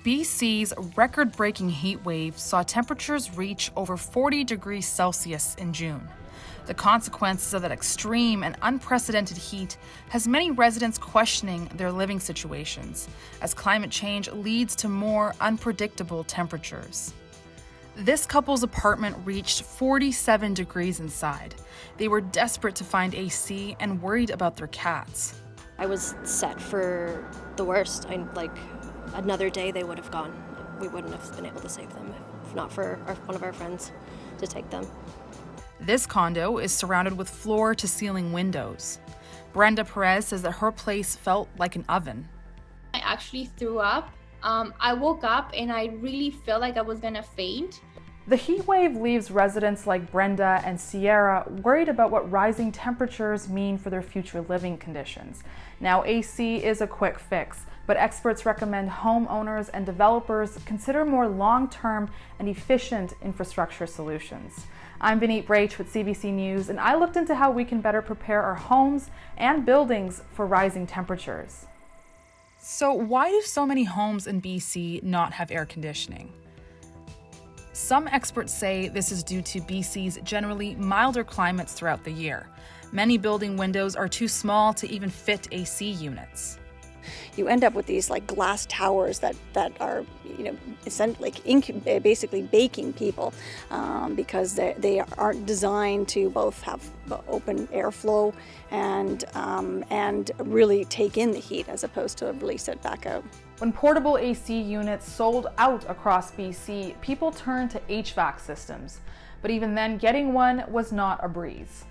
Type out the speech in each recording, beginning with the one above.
BC's record-breaking heat wave saw temperatures reach over 40 degrees Celsius in June. The consequences of that extreme and unprecedented heat has many residents questioning their living situations as climate change leads to more unpredictable temperatures. This couple's apartment reached 47 degrees inside. They were desperate to find AC and worried about their cats. I was set for the worst. Another day they would have gone. We wouldn't have been able to save them if not for one of our friends to take them. This condo is surrounded with floor-to-ceiling windows. Brenda Perez says that her place felt like an oven. I actually threw up. I woke up and I really felt like I was gonna faint. The heat wave leaves residents like Brenda and Sierra worried about what rising temperatures mean for their future living conditions. Now, AC is a quick fix, but experts recommend homeowners and developers consider more long-term and efficient infrastructure solutions. I'm Vineet Brach with CBC News, and I looked into how we can better prepare our homes and buildings for rising temperatures. So why do so many homes in BC not have air conditioning? Some experts say this is due to BC's generally milder climates throughout the year. Many building windows are too small to even fit AC units. You end up with these glass towers that are essentially basically baking people because they aren't designed to both have open airflow and really take in the heat as opposed to release it back out. When portable AC units sold out across BC, people turned to HVAC systems. But even then, getting one was not a breeze.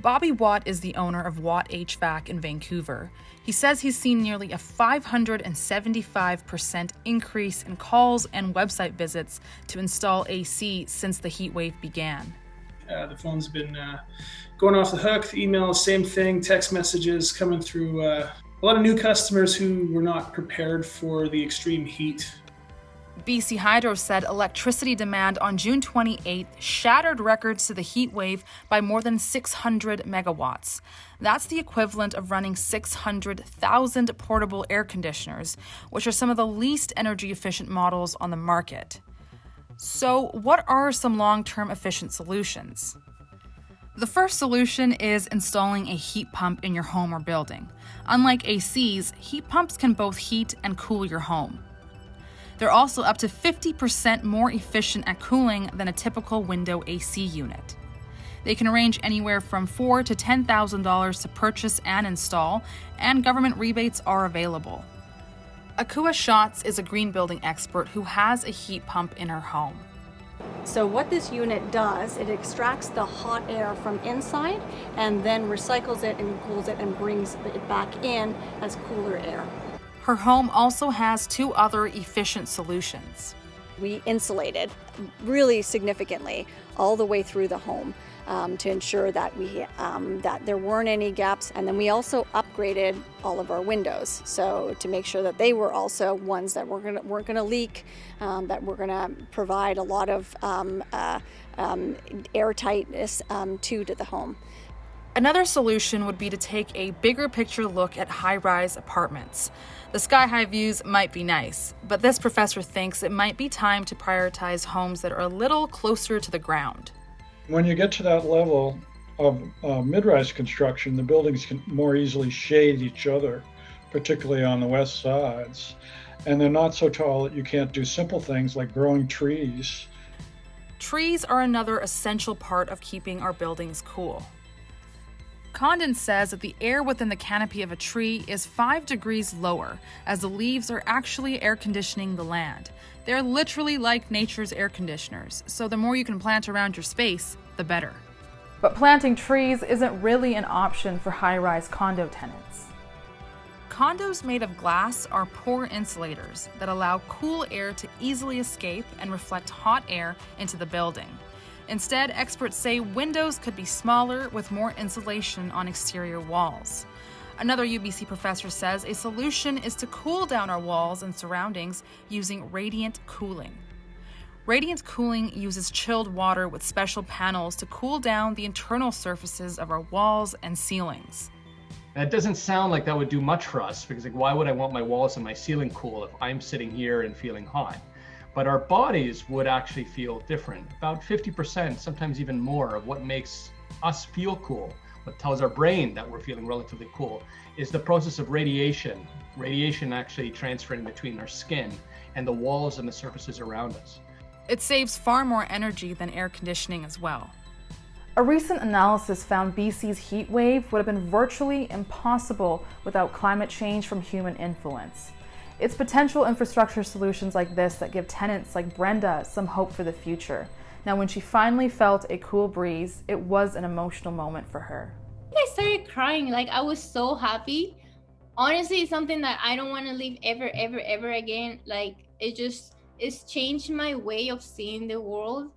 Bobby Watt is the owner of Watt HVAC in Vancouver. He says he's seen nearly a 575% increase in calls and website visits to install AC since the heat wave began. The phone's been going off the hook, the emails, same thing, text messages coming through. A lot of new customers who were not prepared for the extreme heat. BC Hydro said electricity demand on June 28th shattered records to the heat wave by more than 600 megawatts. That's the equivalent of running 600,000 portable air conditioners, which are some of the least energy efficient models on the market. So, what are some long-term efficient solutions? The first solution is installing a heat pump in your home or building. Unlike ACs, heat pumps can both heat and cool your home. They're also up to 50% more efficient at cooling than a typical window AC unit. They can range anywhere from $4,000 to $10,000 to purchase and install, and government rebates are available. Akua Schatz is a green building expert who has a heat pump in her home. So what this unit does, it extracts the hot air from inside and then recycles it and cools it and brings it back in as cooler air. Her home also has two other efficient solutions. We insulated really significantly all the way through the home to ensure that that there weren't any gaps, and then we also upgraded all of our windows, so to make sure that they were also ones that weren't going to leak, that were going to provide a lot of airtightness to the home. Another solution would be to take a bigger picture look at high-rise apartments. The sky-high views might be nice, but this professor thinks it might be time to prioritize homes that are a little closer to the ground. When you get to that level of mid-rise construction, the buildings can more easily shade each other, particularly on the west sides. And they're not so tall that you can't do simple things like growing trees. Trees are another essential part of keeping our buildings cool. Condon says that the air within the canopy of a tree is 5 degrees lower, as the leaves are actually air conditioning the land. They're literally like nature's air conditioners, so the more you can plant around your space, the better. But planting trees isn't really an option for high-rise condo tenants. Condos made of glass are poor insulators that allow cool air to easily escape and reflect hot air into the building. Instead, experts say windows could be smaller with more insulation on exterior walls. Another UBC professor says a solution is to cool down our walls and surroundings using radiant cooling. Radiant cooling uses chilled water with special panels to cool down the internal surfaces of our walls and ceilings. And it doesn't sound like that would do much for us, because like, why would I want my walls and my ceiling cool if I'm sitting here and feeling hot? But our bodies would actually feel different. About 50%, sometimes even more, of what makes us feel cool, what tells our brain that we're feeling relatively cool, is the process of radiation. Radiation actually transferring between our skin and the walls and the surfaces around us. It saves far more energy than air conditioning as well. A recent analysis found BC's heat wave would have been virtually impossible without climate change from human influence. It's potential infrastructure solutions like this that give tenants like Brenda some hope for the future. Now, when she finally felt a cool breeze, it was an emotional moment for her. I started crying. Like, I was so happy. Honestly, it's something that I don't want to leave ever again. Like, it's changed my way of seeing the world.